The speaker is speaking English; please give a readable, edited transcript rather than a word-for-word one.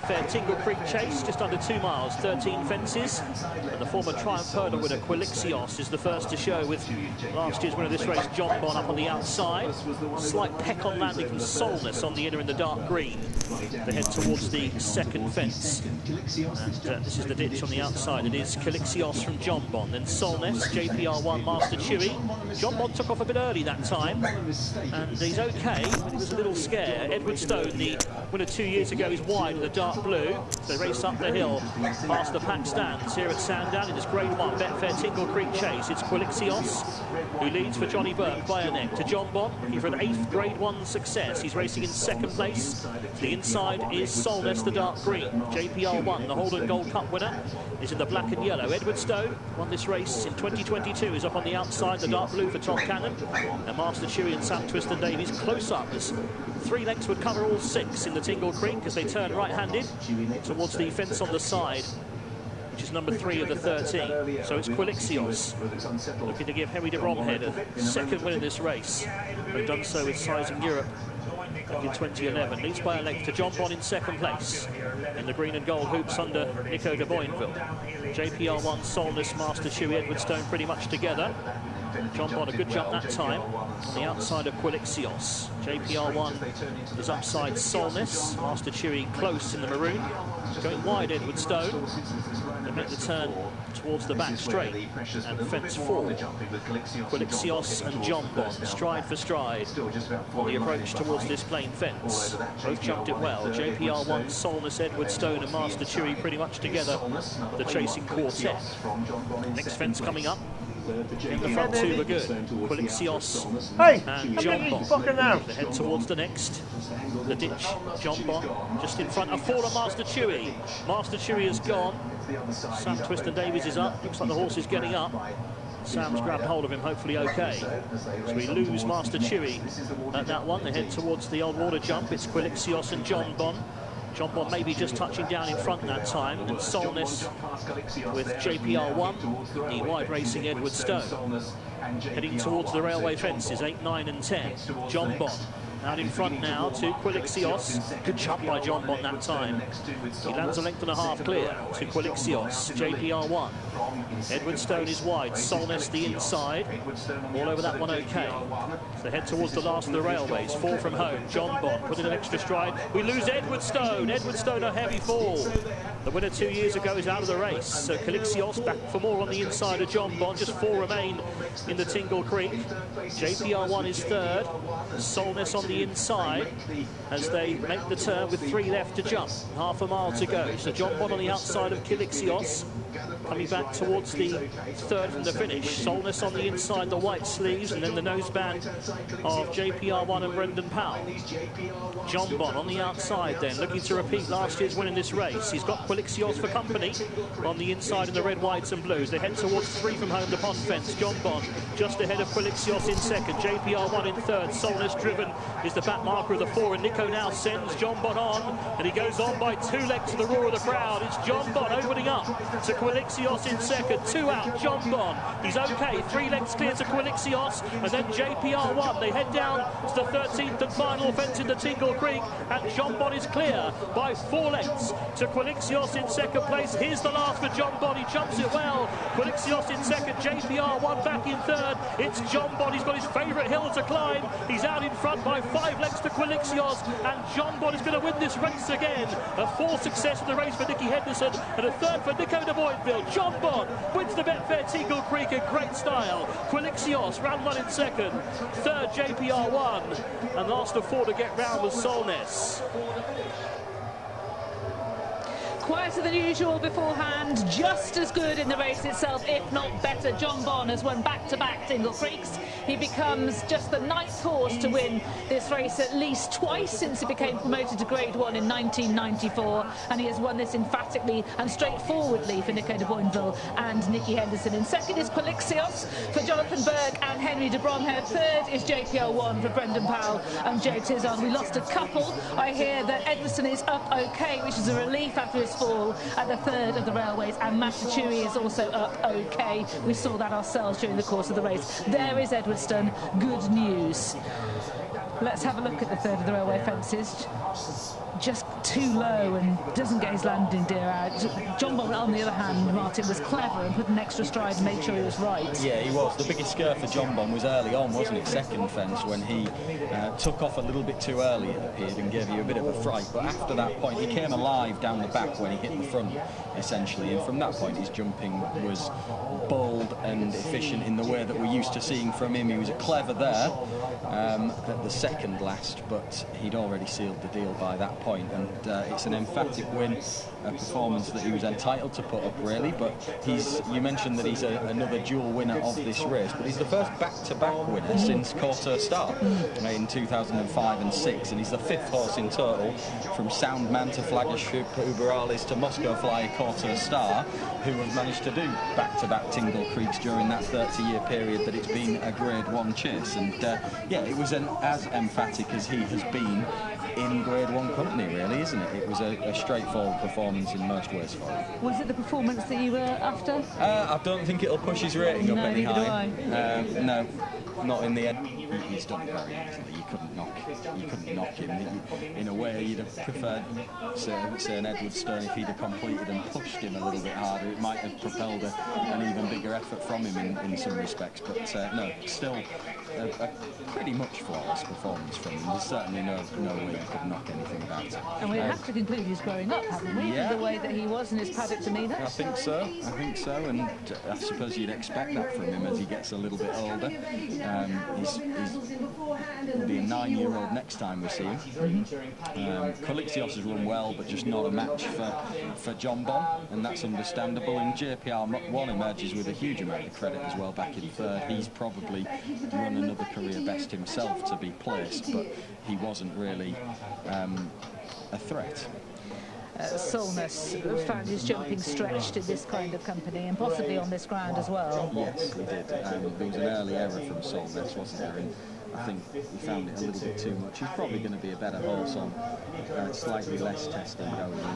Betfair Tingle Creek Chase, just under 2 miles, 13 fences. And the former Triumph Hurdle winner Quilixios is the first to show, with last year's winner of this race, Jonbon, up on the outside. Slight peck on landing from Solness on the inner in the dark green. They head towards the second fence. And this is the ditch on the outside. It is Quilixios from Jonbon, then Solness, JPR1 Master Chewy. Jonbon took off a bit early that time, and he's okay, but he was a little scared. Edward Stone, the winner 2 years ago, is wide in the dark blue. They race up the hill past the pack stands here at Sandown in this Grade 1 Betfair Tingle Creek Chase. It's Quilixios who leads for Johnny Burke by a neck to Jonbon, looking for an 8th Grade 1 success. He's racing in 2nd place. The inside is Solness, the dark green. JPR1, the Holden Gold Cup winner, is in the black and yellow. Edward Stone won this race in 2022, is up on the outside, the dark blue for Tom Cannon. And Master Chewy and Sam Twiston-Davies close up, as 3 lengths would cover all 6 in the Tingle Creek as they turn right-handed towards the fence on the side, which is number 3 of the 13. So it's Quilixios looking to give Henry de Bromhead a 2nd win in this race. They've done so with size in Europe back in 2011. Leads by a length to Jonbon in 2nd place in the green and gold hoops under Nico de Boinville. JPR1, Solness, Master Chewy, Edward Stone pretty much together. Jonbon a good jump that time on the outside of Quilixios. JPR1 is upside Solness. Master Chewy close in the maroon. Going wide, Edward Stone. They make the turn towards the back straight. And fence 4. Quilixios and Jonbon, stride for stride on the approach towards this plain fence. Both jumped it well. JPR1, Solness, Edward Stone and Master Chewy pretty much together, the chasing quartet. Next fence coming up. In the front 2 were good. Quilixios and Jonbon. They head towards the next. The ditch, Jonbon just in front of Fallen Master Chewy. Master Chewy is gone. Sam Twiston-Davies is up. Looks like the horse is getting up. Sam's grabbed hold of him, hopefully okay. So we lose Master Chewy at that one. They head towards the old water jump. It's Quilixios and Jonbon. Jonbon maybe just touching down in front that time, and Solness with JPR1, the wide racing Edward Stone. Heading towards the railway fences, 8, 9 and 10. Jonbon out in front now to Quilixios. Good jump by Jonbon that time. He lands a length and a half clear to Quilixios. JPR1. Edward Stone is wide. Solness the inside. All over that one okay. So head towards the last of the railways. 4 from home. Jonbon put in an extra stride. We lose Edward Stone. Edward Stone a heavy fall. The winner 2 years ago is out of the race. So Quilixios back for more on the inside of Jonbon. Just 4 remain in the Tingle Creek. JPR1 is 3rd. Solness on the inside as they make the turn with 3 left to jump. Half a mile to go. So Jonbon on the outside of Quilixios, coming back towards the 3rd from the finish. Solness on the inside, the white sleeves, and then the noseband of JPR1 and Brendan Powell. Jonbon on the outside then, looking to repeat last year's win in this race. He's got Quilixios for company on the inside in the red, whites and blues. They head towards 3 from home, the pond fence. Jonbon just ahead of Quilixios in 2nd. JPR1 in 3rd. Solness driven is the back marker of the 4, and Nico now sends Jonbon on, and he goes on by 2 lengths to the roar of the crowd. It's Jonbon opening up to Quilixios in 2nd. 2 out, Jonbon. He's okay. 3 lengths clear to Quilixios, and then JPR1. They head down to the 13th and final fence in the Tingle Creek, and Jonbon is clear by 4 lengths to Quilixios in 2nd place. Here's the last for Jonbon. He jumps it well. Quilixios in 2nd. JPR1 back in 3rd. It's Jonbon. He's got his favourite hill to climb. He's out in front by 5 lengths to Quilixios, and Jonbon is going to win this race again. A 4th success of the race for Nicky Henderson, and a 3rd for Nico de Boinville. Jonbon wins the Betfair Tingle Creek in great style. Quilixios round 1 in 2nd. 3rd JPR1, and last of 4 to get round was Solness. Quieter than usual beforehand, just as good in the race itself, if not better. Jonbon has won back-to-back Tingle Creeks. He becomes just the 9th horse to win this race at least twice since he became promoted to Grade 1 in 1994, and he has won this emphatically and straightforwardly for Nico de Boinville and Nicky Henderson. In 2nd is Quilixios for Jonathan Burke and Henry de Bromhead. 3rd is JPR1 for Brendan Powell and Joe Tizon. We lost a couple. I hear that Edwardson is up okay, which is a relief after his fall at the 3rd of the railways, and Master Chewy is also up okay. We saw that ourselves during the course of the race. There is Edwardson. Good news. Let's have a look at the 3rd of the railway fences. Just too low and doesn't get his landing gear out. Jonbon, on the other hand, Martin, was clever and put an extra stride and made sure he was right. Yeah, he was. The biggest scare for Jonbon was early on, wasn't it? Second fence, when he took off a little bit too early, it appeared, and gave you a bit of a fright. But after that point, he came alive down the back when he hit the front, essentially. And from that point, his jumping was bold and efficient in the way that we're used to seeing from him. He was clever there at the second last, but he'd already sealed the deal by that point. And it's an emphatic win, a performance that he was entitled to put up, really. But you mentioned that he's another dual winner of this race, but he's the first back-to-back winner since Quarter Star in 2005 and 6, and he's the 5th horse in total from Soundman to Flaggership, Uberalis to Moscow Flyer, Quarter Star, who have managed to do back-to-back Tingle Creeks during that 30-year period that it's been a Grade 1 chase. And yeah, it was as emphatic as he has been in Grade 1 company, really, isn't it? It was a straightforward performance in most ways for him. Was it the performance that you were after? I don't think it'll push his rating up any higher. No, not in the end. He's done it very easily. You couldn't knock him. In a way, you'd have preferred, say an Edward Stern, if he'd have completed and pushed him a little bit harder. It might have propelled an even bigger effort from him in some respects. But no, still a pretty much flawless performance from him. There's certainly no way you could knock anything about it. And we have to conclude he's growing up, haven't we? Yeah. The way that he was in his paddock demeanour. I think so, and I suppose you'd expect that from him as he gets a little bit older. He's going to be a 9-year-old next time we see him. Quilixios has run well, but just not a match for Jonbon, and that's understandable. And JPR1 emerges with a huge amount of credit as well, back in 3rd. He's probably run another career best himself to be placed, but he wasn't really a threat. Solness found his jumping stretched in this kind of company, and possibly on this ground as well. Yes, he did. There was an early error from Solness, wasn't there? And I think he found it a little bit too much. He's probably going to be a better horse on slightly less testing going in.